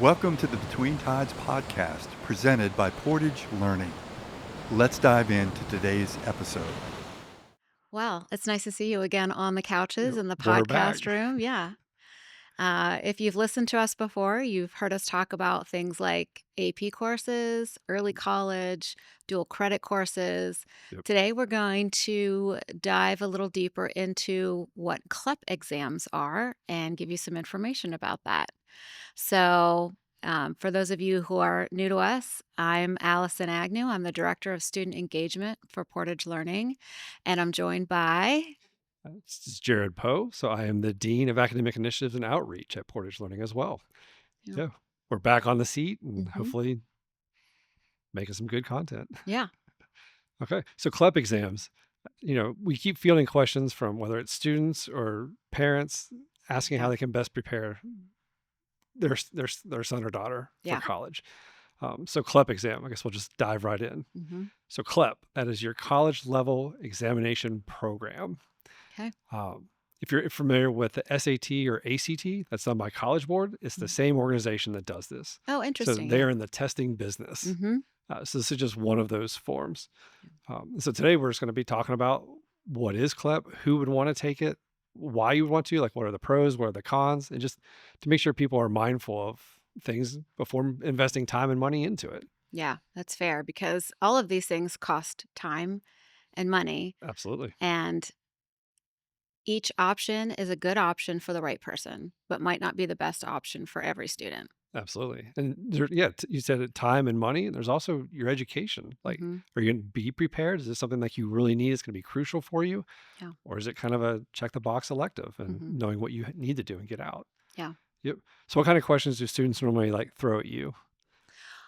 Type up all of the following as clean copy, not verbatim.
Welcome to the Between Tides podcast, presented by Portage Learning. Let's dive into today's episode. Well, it's nice to see you again on the couches Yep, in the we're back. podcast room. Yeah. If you've listened to us before, you've heard us talk about things like AP courses, early college, dual credit courses. Yep. Today, we're going to dive a little deeper into what CLEP exams are and give you some information about that. So, for those of you who are new to us, I'm Alison Agnew. I'm the Director of Student Engagement for Portage Learning, and I'm joined by This is Jerrod Poe. So I am the Dean of Academic Initiatives and Outreach at Portage Learning as well. Yeah. Yeah, we're back on the seat and Mhm. hopefully making some good content. Yeah. Okay, so CLEP exams. We keep fielding questions from whether it's students or parents asking how Yeah. they can best prepare their son or daughter for Yeah. college. So CLEP exam, I guess we'll just dive right in. Mhm. So CLEP, that is your college level examination program. Okay. If you're familiar with the SAT or ACT, that's done by College Board, it's the Mhm. same organization that does this. Oh, So interesting. Yeah. they're in the testing business. Mhm. So this is just one of those forms. So today we're just going to be talking about what is CLEP, who would want to take it, why you would want to, like what are the pros, what are the cons, and just to make sure people are mindful of things before investing time and money into it. Yeah, that's fair because all of these things cost time and money, Absolutely. and each option is a good option for the right person, but might not be the best option for every student. Absolutely. And you said it, time and money. There's also your education. Like, Mhm. are you going to be prepared? Is this something like you really need? It's going to be crucial for you? Yeah. Or is it kind of a check the box elective and Mhm. knowing what you need to do and get out? Yeah. Yep. So what kind of questions do students normally like throw at you?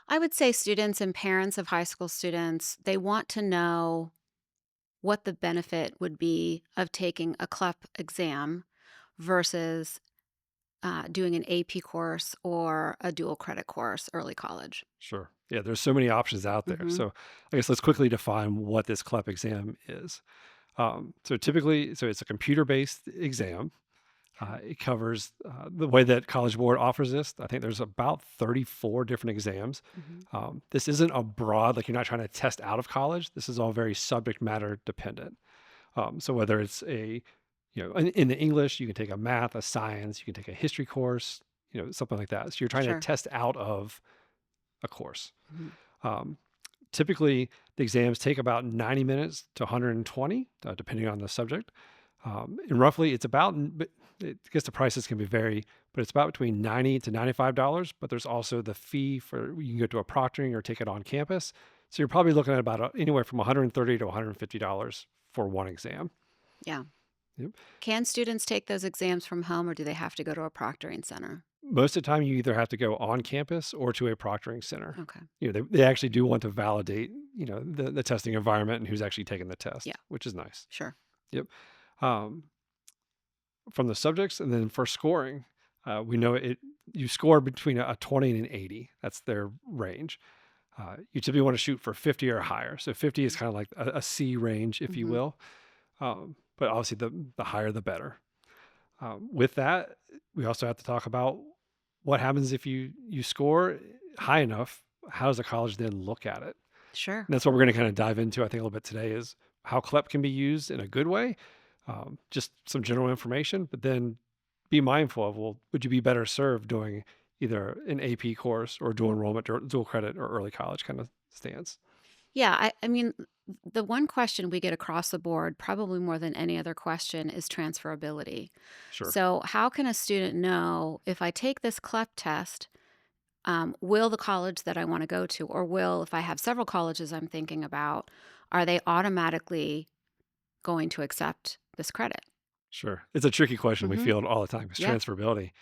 I would say students and parents of high school students, they want to know what the benefit would be of taking a CLEP exam versus doing an AP course or a dual credit course early college. Sure. Yeah, there's so many options out there. Hmm. So I guess let's quickly define what this CLEP exam is. So it's a computer-based exam. Okay. It covers the way that College Board offers this. I think there's about 34 different exams. Hmm. This isn't a broad, like you're not trying to test out of college. This is all very subject matter dependent. So whether it's in the English, you can take a math, a science, you can take a history course, something like that. So you're trying to Sure. test out of a course. Mhm. Um, Typically, the exams take about 90 minutes to 120, depending on the subject. And roughly, I guess the prices can be vary, but it's about between $90 to $95. But there's also the fee for you can go to a proctoring or take it on campus. So you're probably looking at about anywhere from $130 to $150 for one exam. Yeah. Yep. Can students take those exams from home or do they have to go to a proctoring center? Most of the time, you either have to go on campus or to a proctoring center. Okay. They actually do want to validate, the testing environment and who's actually taking the test, Yeah. which is nice. Sure. Yep. Um, from the subjects, and then for scoring, we know you score between a 20 and an 80. That's their range. You typically want to shoot for 50 or higher. So 50 is kind of like a C range, if you Hmm. will. But obviously, the higher, the better. With that, we also have to talk about what happens if you score high enough. How does the college then look at it? Sure. And that's what we're going to kind of dive into, I think, a little bit today is how CLEP can be used in a good way. Just some general information, but then be mindful of, well, would you be better served doing either an AP course or dual enrollment or dual credit or early college kind of stance? Yeah. I mean, the one question we get across the board, probably more than any other question, is transferability. Sure. So, how can a student know if I take this CLEP test, will the college that I want to go to, or will, if I have several colleges I'm thinking about, are they automatically going to accept this credit? Sure. It's a tricky question we Hmm. field all the time because Yeah. transferability.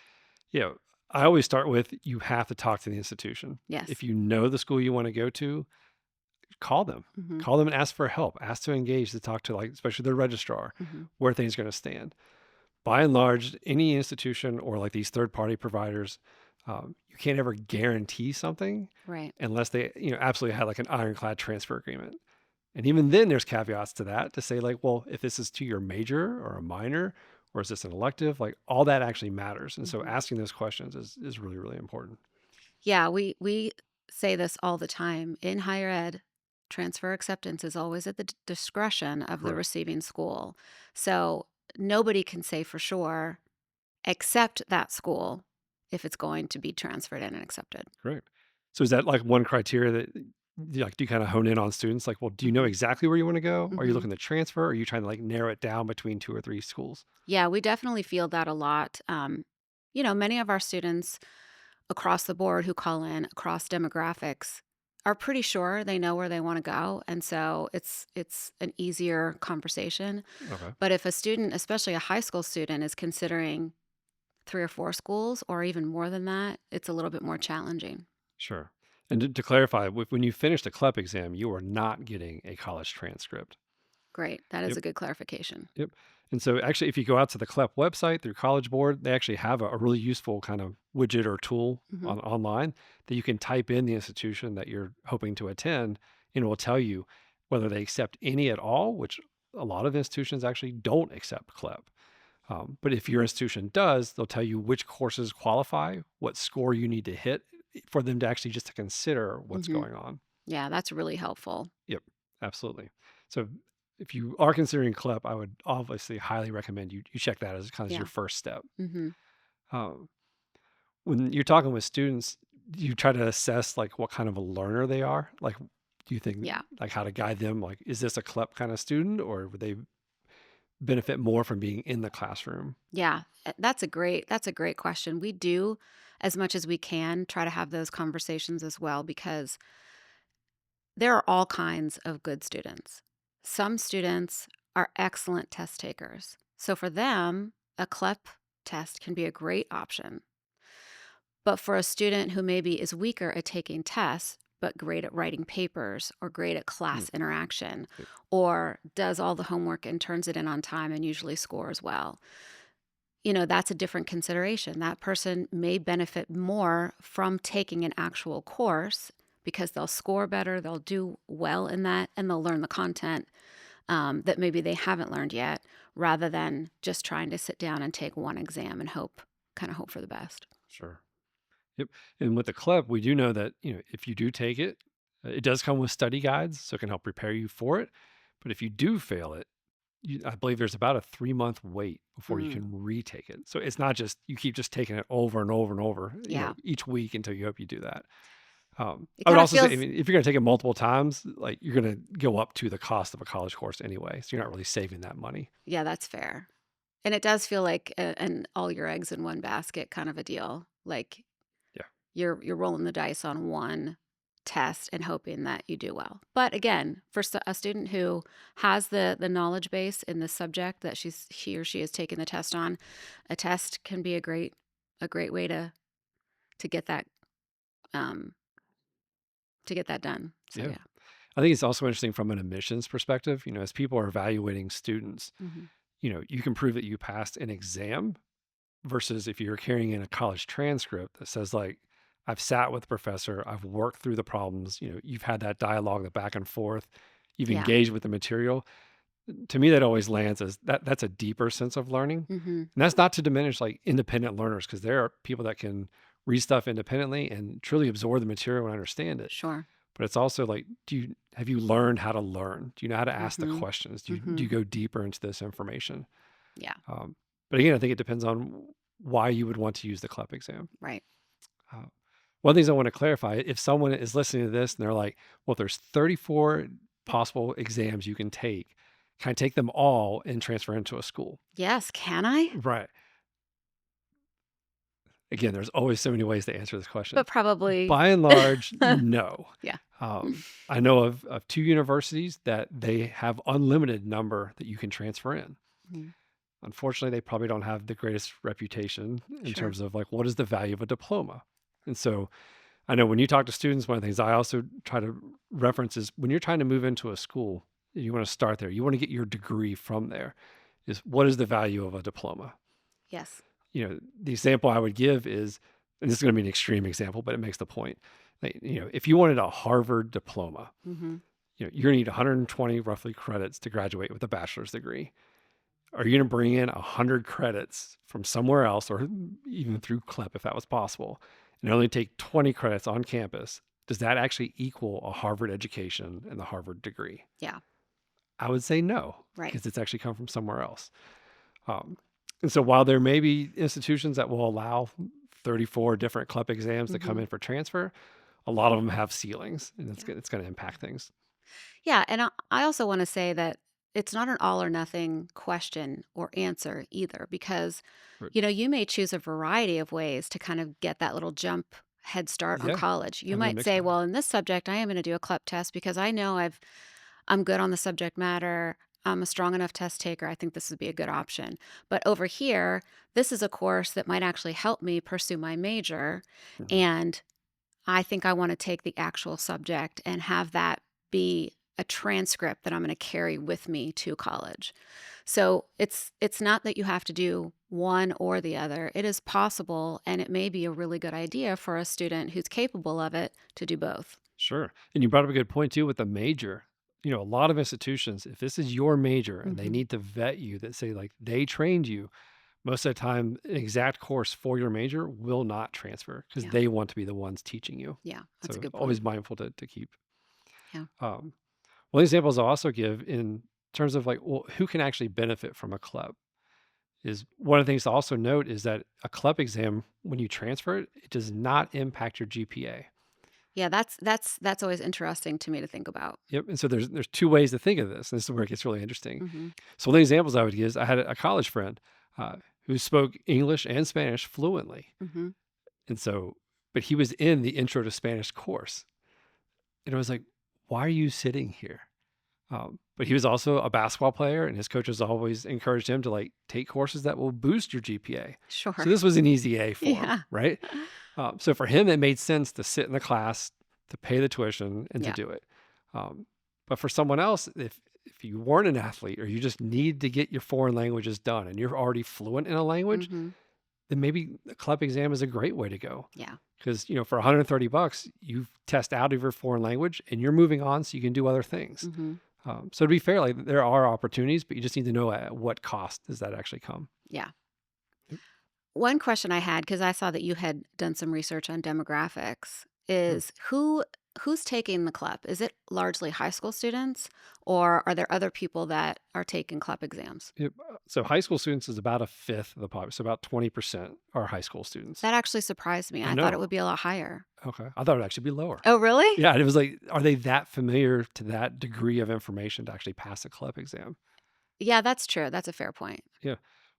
Yeah. I always start with you have to talk to the institution. Yes. If you know the school you want to go to, call them. Hmm. Call them and ask for help. Ask to engage to talk to, like, especially their registrar, Hmm. where things are going to stand. By and large, any institution or like these third party providers, you can't ever guarantee something Right. unless they, absolutely had like an ironclad transfer agreement. And even then, there's caveats to that to say, like, well, if this is to your major or a minor, or is this an elective, like all that actually matters. And so Hmm. asking those questions is really, really important. Yeah, we say this all the time. In higher ed, transfer acceptance is always at the discretion of the Correct. receiving school. So nobody can say for sure except that school if it's going to be transferred in and accepted. Correct. So is that like one criteria that do you kind of hone in on students? Like, well, do you know Hmm. exactly where you want to go? Are you Hmm. looking to transfer? Or are you trying to like narrow it down between two or three schools? Yeah, we definitely feel that a lot. Many of our students across the board who call in across demographics are pretty sure they know where they want to go, and so it's an easier conversation. Okay. But if a student, especially a high school student, is considering 3 or 4 schools or even more than that, it's a little bit more challenging. Sure. And to clarify, when you finish the CLEP exam, you are not getting a college transcript. Great. That is Yep. a good clarification. Yep. And so actually, if you go out to the CLEP website through College Board, they actually have a really useful kind of widget or tool Mhm. online that you can type in the institution that you're hoping to attend, and it will tell you whether they accept any at all, which a lot of institutions actually don't accept CLEP. But if your institution does, they'll tell you which courses qualify, what score you need to hit for them to actually just to consider what's Mhm. going on. Yeah, that's really helpful. Yep, absolutely. So if you are considering CLEP, I would obviously highly recommend you check that as kind of your Yeah. first step. Mhm. Um, when you're talking with students, do you try to assess like what kind of a learner they are? Like, do you think Yeah. like how to guide them? Like, is this a CLEP kind of student, or would they benefit more from being in the classroom? Yeah. That's a great question. We do as much as we can try to have those conversations as well because there are all kinds of good students. Some students are excellent test takers. So for them, a CLEP test can be a great option. But for a student who maybe is weaker at taking tests, but great at writing papers or great at Mm, class interaction yep, or does all the homework and turns it in on time and usually scores well, that's a different consideration. That person may benefit more from taking an actual course because they'll score better, they'll do well in that, and they'll learn the content that maybe they haven't learned yet, rather than just trying to sit down and take one exam and hope for the best. sure. Yep. And with the CLEP, we do know that, if you do take it, it does come with study guides, so it can help prepare you for it. But if you do fail it, I believe there's about a 3-month wait before you Mm, can retake it. So it's not just you keep just taking it over and over and over, yeah. each week until you hope you do that. It I would kind of also say, I feels, mean, if you're going to take it multiple times, like you're going to go up to the cost of a college course anyway. So you're not really saving that money. yeah, that's fair. And it does feel like an all your eggs in one basket kind of a deal. Like Yeah. you're rolling the dice on one test and hoping that you do well. But again, for a student who has the knowledge base in the subject that he or she is taking the test on, a test can be a great way to get that um to get that done. So Yeah. yeah. I think it's also interesting from an admissions perspective, as people are evaluating students, Hmm. you can prove that you passed an exam versus if you're carrying in a college transcript that says like I've sat with the professor, I've worked through the problems, you've had that dialogue, the back and forth, you've Yeah. engaged with the material. To me that always lands as that's a deeper sense of learning. Hmm. And that's not to diminish like independent learners because there are people that can read stuff independently and truly absorb the material and understand it. Sure. But it's also like, have you learned how to learn? Do you know how to ask the Hmm. questions? Do Hmm. you go deeper into this information? Yeah. Um, but again, I think it depends on why you would want to use the CLEP exam. Right. Uh, one of the things I want to clarify, if someone is listening to this and they're like, well, if there's 34 possible exams you can I take them all and transfer into a school? Yes. Can I? Right. Again, there's always so many ways to answer this question. But probably. By and large, no. Yeah. I know of two universities that they have unlimited number that you can transfer in. Mhm. Unfortunately, they probably don't have the greatest reputation in Sure. terms of like what is the value of a diploma. And so I know when you talk to students, one of the things I also try to reference is when you're trying to move into a school, you want to start there. You want to get your degree from there. Is what is the value of a diploma? Yes. The example I would give is, and this is going to be an extreme example, but it makes the point. Like, if you wanted a Harvard diploma, Hmm. you're going to need 120 roughly credits to graduate with a bachelor's degree. Are you going to bring in 100 credits from somewhere else or even through CLEP if that was possible and only take 20 credits on campus, does that actually equal a Harvard education and the Harvard degree? Yeah. I would say no, Right. because it's actually come from somewhere else. Um, and so while there may be institutions that will allow 34 different CLEP exams to come Mhm. in for transfer, a lot of them have ceilings, and Yeah. it's going to impact things. Yeah, and I also want to say that it's not an all or nothing question or answer either, because Right. you may choose a variety of ways to kind of get that little jump head start on Yeah, college. You having a might mixed say, bag. well, in this subject, I am going to do a CLEP test because I know I'm good on the subject matter. I'm a strong enough test taker. I think this would be a good option. But over here, this is a course that might actually help me pursue my major. Mhm. And I think I want to take the actual subject and have that be a transcript that I'm going to carry with me to college. So it's not that you have to do one or the other. It is possible, and it may be a really good idea for a student who's capable of it to do both. Sure. And you brought up a good point too with the major. A lot of institutions, if this is your major and they Hmm. need to vet you, that say like they trained you, most of the time, an exact course for your major will not transfer because Yeah. they want to be the ones teaching you. Yeah. That's a So good always point. mindful to keep. Yeah. Um, one of the examples I'll also give in terms of like, well, who can actually benefit from a CLEP is one of the things to also note is that a CLEP exam, when you transfer it, it does not impact your GPA. Yeah, that's always interesting to me to think about. Yep. And so there's two ways to think of this. And this is where it gets really interesting. Hmm. So one of the examples I would give is I had a college friend who spoke English and Spanish fluently. Hmm. And so, but he was in the Intro to Spanish course. And I was like, why are you sitting here? But he was also a basketball player, and his coaches always encouraged him to like take courses that will boost your GPA. So Sure. this was an easy A for him, Yeah. right? So for him, it made sense to sit in the class, to pay the tuition, and to Yeah. do it. Um, but for someone else, if you weren't an athlete or you just need to get your foreign languages done and you're already fluent in a language, Hmm. then maybe the CLEP exam is a great way to go. Yeah. Because for $130, you test out of your foreign language and you're moving on, so you can do other things. Hmm. So to be fair, like there are opportunities, but you just need to know at what cost does that actually come. Yeah. Yep. One question I had, because I saw that you had done some research on demographics, Sure. is who's taking the CLEP? Is it largely high school students, or are there other people that are taking CLEP exams? Yep. So high school students is about a fifth of the population. So about 20% are high school students. That actually surprised me. I I thought it know. would be a lot higher. Okay. I thought it would actually be lower. Oh, really? Yeah. And it was like, are they that familiar to that degree of information to actually pass a CLEP exam? Yeah, that's true. That's a fair point. Yeah.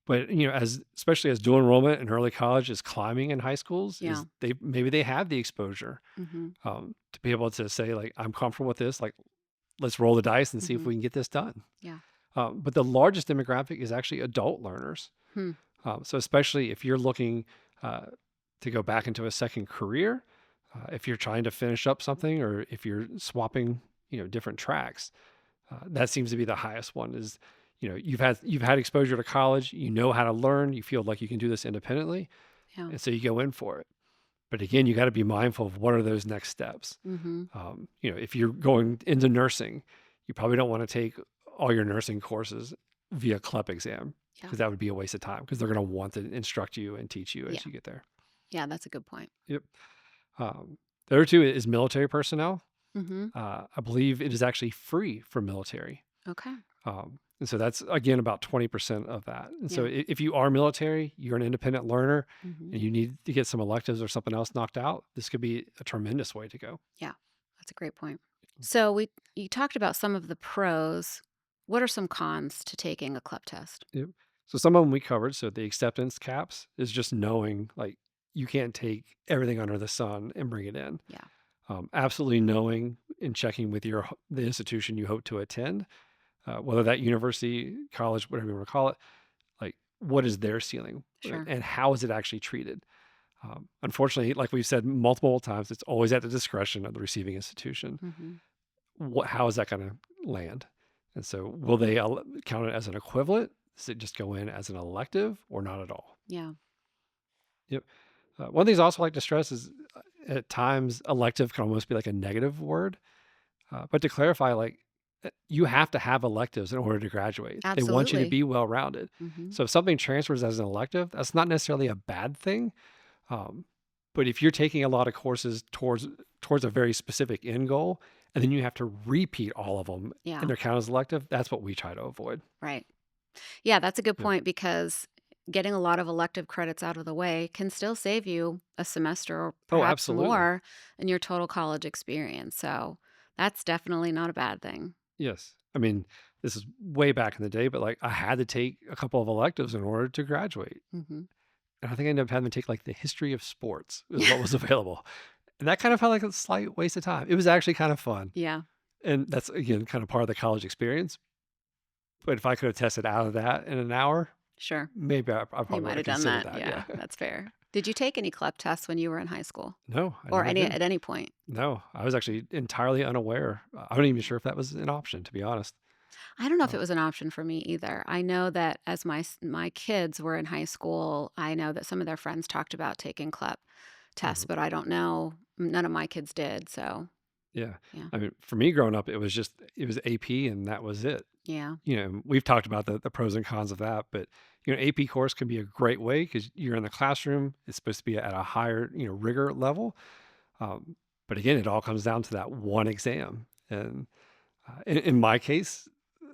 But especially as dual enrollment in early college is climbing in high schools, Yeah. is maybe they have the exposure Hmm. to be able to say like, I'm comfortable with this. Like, let's roll the dice and see if Hmm. we can get this done. Yeah. But the largest demographic is actually adult learners. Hmm. So especially if you're looking to go back into a second career, if you're trying to finish up something, or if you're swapping, different tracks, that seems to be the highest one. Is you've had exposure to college, you know how to learn, you feel like you can do this independently, Yeah. and so you go in for it. But again, you got to be mindful of what are those next steps. Hmm. If you're going into nursing, you probably don't want to take all your nursing courses via CLEP exam, Yeah. because that would be a waste of time, because they're going to want to instruct you and teach you Yeah. as you get there. Yeah, that's a good point. Yep. The other two is military personnel. Hmm. I believe it is actually free for military. Okay. And so that's, again, about 20% of that. And so Yeah. if you are military, you're an independent learner, Hmm. and you need to get some electives or something else knocked out, this could be a tremendous way to go. Yeah, that's a great point. So you talked about some of the pros. What are some cons to taking a CLEP test? Yep. So some of them we covered. So the acceptance caps is just knowing like you can't take everything under the sun and bring it in. Yeah. Absolutely knowing and checking with the institution you hope to attend, whether that university, college, whatever you want to call it, like what is their ceiling, Sure. and how is it actually treated? Unfortunately, like we've said multiple times, it's always at the discretion of the receiving institution. Hmm. How is that going to land? And so will they count it as an equivalent? Does it just go in as an elective or not at all? Yeah. Yep. One of the things I also like to stress is at times elective can almost be like a negative word. But to clarify, like you have to have electives in order to graduate. They want you to Absolutely. be well-rounded. Hmm. So if something transfers as an elective, that's not necessarily a bad thing. Um, But if you're taking a lot of courses towards a very specific end goal, and then you have to repeat all of them Yeah. and they're counted as elective, that's what we try to avoid. Right. Yeah, that's a good Yeah. point because getting a lot of elective credits out of the way can still save you a semester or Oh, perhaps absolutely. more in your total college experience. So that's definitely not a bad thing. Yes. I mean, this is way back in the day, but like I had to take a couple of electives in order to graduate. Hmm. And I think I ended up having to take like the history of sports is what was available. And that kind of felt like a slight waste of time. It was actually kind of fun. Yeah, And that's again kind of part of the college experience. But if I could have tested out of that in an hour, sure. maybe I You probably might would have have done considered that. that. Yeah, Yeah. that's fair. Did you take any CLEP tests when you were in high school No, I or never any did. at any point? No, I was actually entirely unaware. I'm not even sure if that was an option, to be honest. I don't know if it Um, was an option for me either. I know that as my kids were in high school, I know that some of their friends talked about taking CLEP tests, mhm. but I don't know. None of my kids did. So Yeah. yeah, I mean, for me growing up, it was AP and that was it. yeah, We've talked about the pros and cons of that, but AP course can be a great way because you're in the classroom. It's supposed to be at a higher, rigor level. Um, but again, it all comes down to that one exam. And in my case,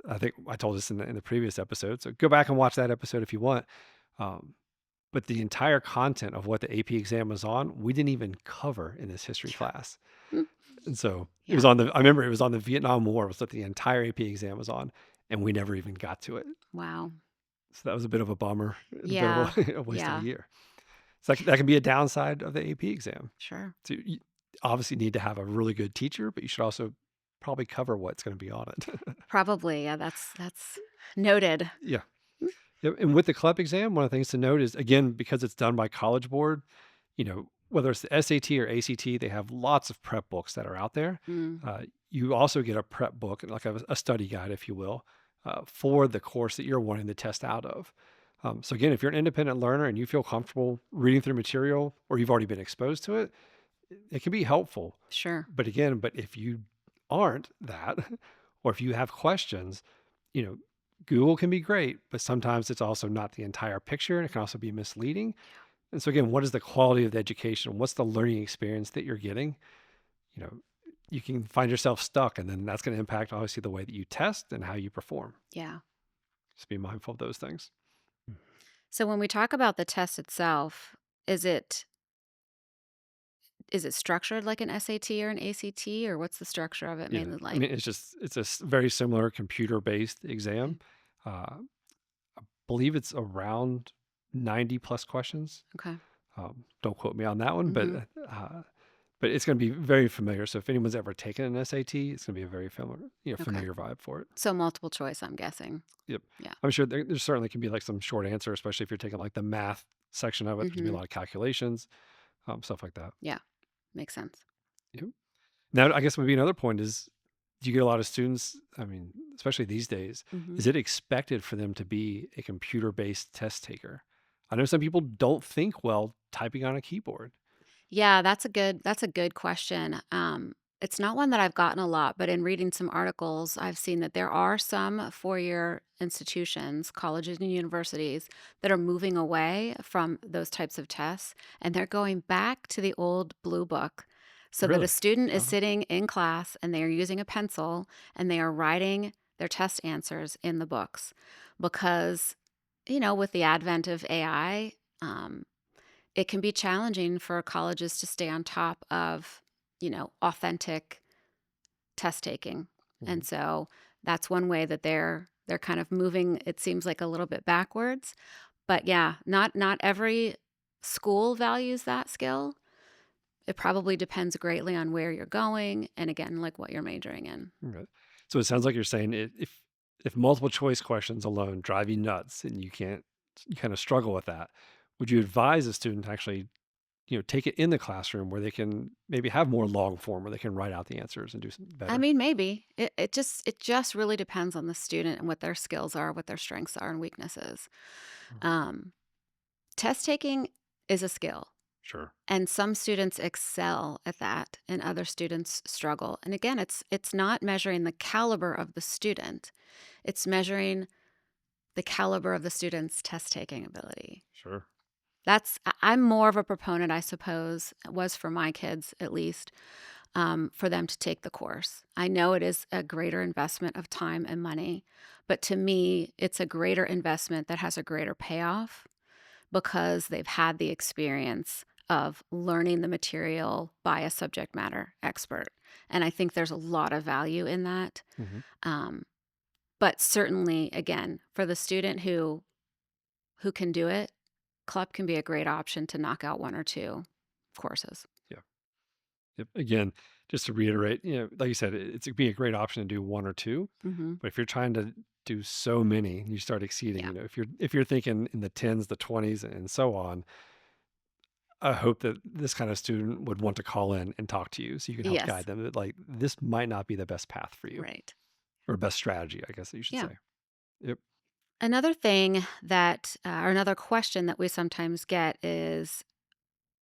I think I told this in the previous episode. So go back and watch that episode if you want. Um, but the entire content of what the AP exam was on, we didn't even cover in this history class. mm, And so it was yeah. I remember it was on the Vietnam War was what the entire AP exam was on, and we never even got to it. Wow. So that was a bit of a bummer, and a bit of Yeah, a waste of a yeah, year. So that can be a downside of the AP exam. sure. So you obviously need to have a really good teacher, but you should also probably cover what's going to be on it. Probably. Yeah, that's noted. Yeah. Yep, and with the CLEP exam, one of the things to note is, again, because it's done by College Board, whether it's the SAT or ACT, they have lots of prep books that are out there. Mm, You also get a prep book, like a study guide, if you will, for the course that you're wanting to test out of. So again, if you're an independent learner and you feel comfortable reading through material or you've already been exposed to it, it can be helpful. sure. But if you aren't that, or if you have questions, you know, Google can be great, but sometimes it's also not the entire picture and it can also be misleading. And so again, what is the quality of the education? What's the learning experience that you're getting? You know, you can find yourself stuck, and then that's going to impact obviously the way that you test and how you perform. Yeah. Just be mindful of those things. So when we talk about the test itself, is it is it structured like an SAT or an ACT, or what's the structure of it Yeah, mainly I like? mean, it's a very similar computer-based Okay. exam. I believe it's around 90 plus questions. Okay. Don't quote me on that one, Hmm. but it's going to be very familiar. So if anyone's ever taken an SAT, it's going to be a very Okay. familiar vibe for it. So multiple choice, I'm guessing. Yep. Yeah. I'm sure there certainly can be like some short answer, especially if you're taking like the math section of it. There's gonna be a Hmm. lot of calculations, stuff like that. Yeah. Makes sense. Yep. Now, I guess maybe another point is, do you get a lot of students? I mean, especially these days, Hmm. is it expected for them to be a computer-based test taker? I know some people don't think well typing on a keyboard. Yeah, that's a good question. It's not one that I've gotten a lot, but in reading some articles, I've seen that there are some four-year institutions, colleges and universities that are moving away from those types of tests, and they're going back to the old blue book so that a Really? student is Oh, sitting in class and they are using a pencil and they are writing their test answers in the books because, with the advent of AI, it can be challenging for colleges to stay on top of, authentic test taking. And mhm. so that's one way that they're kind of moving, it seems like a little bit backwards. But yeah, not every school values that skill. It probably depends greatly on where you're going and again, like what you're majoring in. Okay. So it sounds like you're saying if multiple choice questions alone drive you nuts and you kind of struggle with that, would you advise a student to actually take it in the classroom where they can maybe have more long form where they can write out the answers and do some I better? mean, maybe. It just really depends on the student and what their skills are, what their strengths are and weaknesses. Mm. Um, Test taking is a skill, Sure. and some students excel at that, and other students struggle. And again, it's not measuring the caliber of the student; it's measuring the caliber of the student's test taking ability. Sure. I'm more of a proponent, I suppose, was for my kids at least, for them to take the course. I know it is a greater investment of time and money, but to me, it's a greater investment that has a greater payoff because they've had the experience of learning the material by a subject matter expert. And I think there's a lot of value in that. Hmm. Um, but certainly, again, for the student who can do it, CLEP can be a great option to knock out one or two courses. Yeah. Yep. Again, just to reiterate, like you said, it's be a great option to do one or two. Hmm. But if you're trying to do so many, you start exceeding. Yeah. If you're thinking in the tens, the twenties, and so on, I hope that this kind of student would want to call in and talk to you, so you can help Yes. guide them. That like this might not be the best path for you, Right. or best strategy, I guess that you should Yeah. say. Yep. Another thing or another question that we sometimes get is,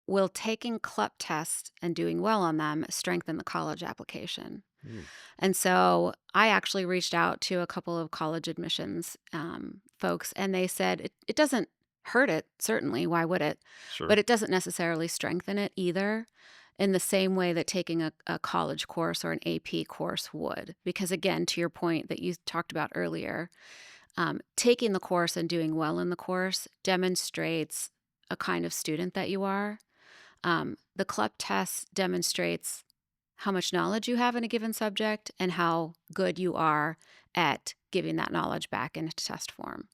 will taking CLEP tests and doing well on them strengthen the college application? Mm, And so I actually reached out to a couple of college admissions folks, and they said it doesn't hurt it, certainly. Why would it? sure. But it doesn't necessarily strengthen it either, in the same way that taking a college course or an AP course would. Because, again, to your point that you talked about earlier, taking the course and doing well in the course demonstrates a kind of student that you are. The CLEP test demonstrates how much knowledge you have in a given subject and how good you are at giving that knowledge back in test form.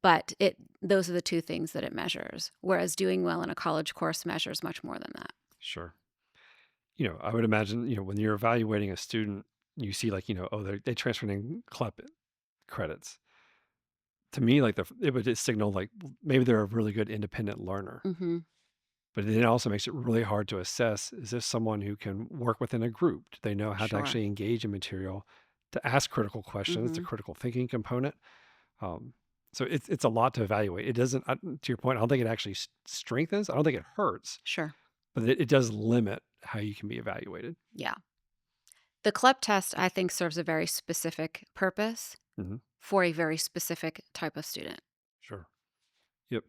But those are the two things that it measures, whereas doing well in a college course measures much more than that. Sure. I would imagine, when you're evaluating a student, you see like, oh, they transferred in CLEP credits. To me, like it would just signal like maybe they're a really good independent learner. Hmm. But it also makes it really hard to assess, is this someone who can work within a group? Do they know how to Sure. actually engage in material, to ask critical questions, the Hmm. critical thinking component? Um, so it's a lot to evaluate. It doesn't, to your point, I don't think it actually strengthens. I don't think it hurts, Sure. but it does limit how you can be evaluated. Yeah. The CLEP test, I think, serves a very specific purpose Hmm. for a very specific type of student. Sure. Yep.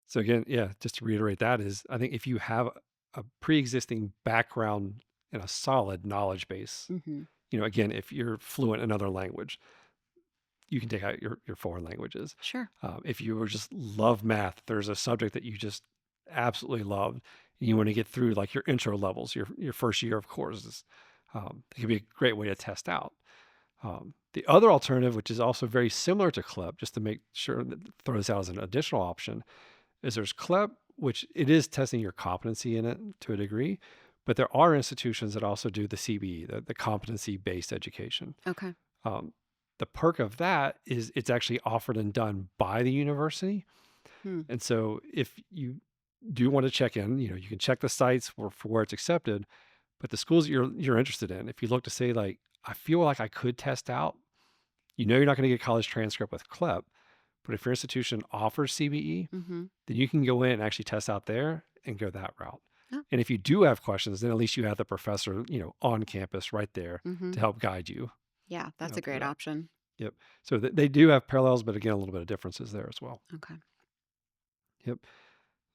So again, yeah, just to reiterate that is, I think if you have a pre-existing background and a solid knowledge base, Hmm. again, if you're fluent in another language, you can take out your foreign languages. Sure. If you were just love math, there's a subject that you just absolutely loved, and you want to get through like your intro levels, your first year of courses. It could be a great way to test out. The other alternative, which is also very similar to CLEP, just to make sure that throw this out as an additional option, is there's CLEP, which it is testing your competency in it to a degree, but there are institutions that also do the CBE, the competency-based education. Okay. Um, the perk of that is it's actually offered and done by the university. Hmm. And so if you do want to check in, you can check the sites for where it's accepted, but the schools that you're interested in, if you look to say like, I feel like I could test out, you're not going to get a college transcript with CLEP, but if your institution offers CBE, Hmm. then you can go in and actually test out there and go that route. Oh. And if you do have questions, then at least you have the professor, on campus right there Hmm. to help guide you. Yeah, that's a Through great that. option. Yep. So they do have parallels, but again, a little bit of differences there as well. Okay. Yep.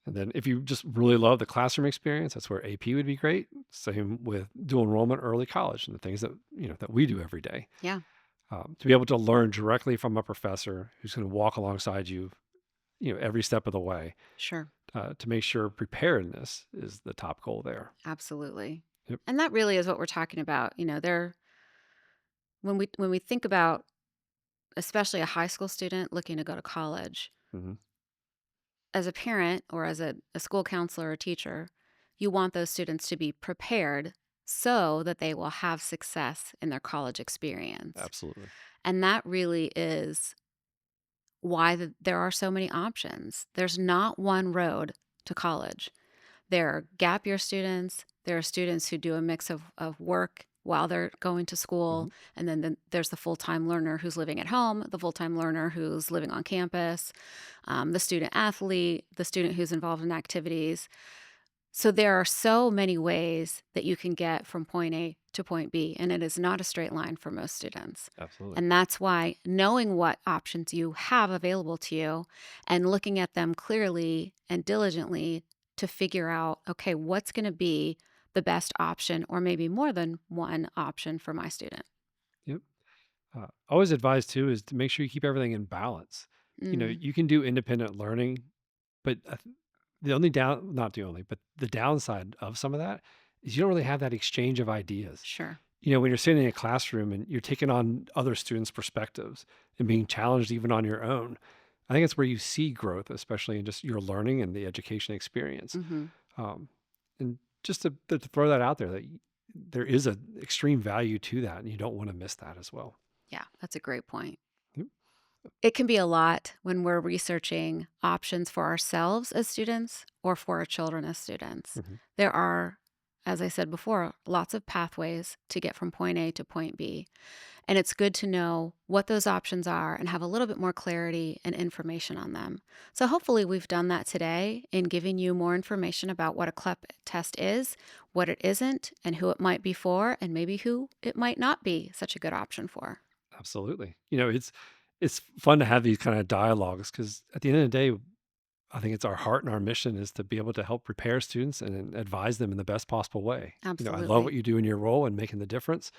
And then if you just really love the classroom experience, that's where AP would be great. Same with dual enrollment, early college, and the things that that we do every day. Yeah. To be able to learn directly from a professor who's going to walk alongside you, every step of the way, Sure. to make sure preparedness is the top goal there. Absolutely. Yep. And that really is what we're talking about. When we think about especially a high school student looking to go to college, Hmm. as a parent or as a school counselor or teacher, you want those students to be prepared so that they will have success in their college experience. Absolutely. And that really is why there are so many options. There's not one road to college. There are gap year students. There are students who do a mix of work while they're going to Hmm. school. And then there's the full-time learner who's living at home, the full-time learner who's living on campus, the student athlete, the student who's involved in activities. So there are so many ways that you can get from point A to point B, and it is not a straight line for most students. Absolutely. And that's why knowing what options you have available to you and looking at them clearly and diligently to figure out, okay, what's going to be the best option, or maybe more than one option for my student. Yep. Always advise too is to make sure you keep everything in balance. Mm, You can do independent learning, but the only down, not the only, but the downside of some of that is you don't really have that exchange of ideas. sure. When you're sitting in a classroom and you're taking on other students' perspectives and being challenged even on your own, I think it's where you see growth, especially in just your learning and the education experience. Hmm. Um, and just to throw that out there, that there is an extreme value to that, and you don't want to miss that as well. Yeah, that's a great point. Yep. It can be a lot when we're researching options for ourselves as students or for our children as students. Mhm. There are, as I said before, lots of pathways to get from point A to point B. And it's good to know what those options are and have a little bit more clarity and information on them. So, hopefully, we've done that today in giving you more information about what a CLEP test is, what it isn't, and who it might be for, and maybe who it might not be such a good option for. Absolutely. It's fun to have these kind of dialogues because at the end of the day, I think it's our heart and our mission is to be able to help prepare students and advise them in the best possible way. I love what Absolutely. you do in your role and making the difference.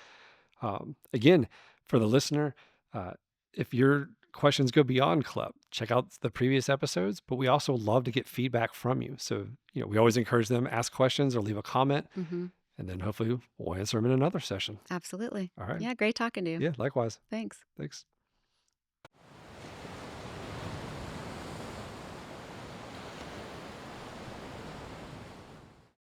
Again, for the listener, uh, if your questions go beyond CLEP, check out the previous episodes. But we also love to get feedback from you. So, we always encourage them ask questions or leave a comment, Hmm. and then hopefully we'll answer them in another session. Absolutely. All right. Yeah, great talking to you. Yeah. Likewise. Thanks. Thanks.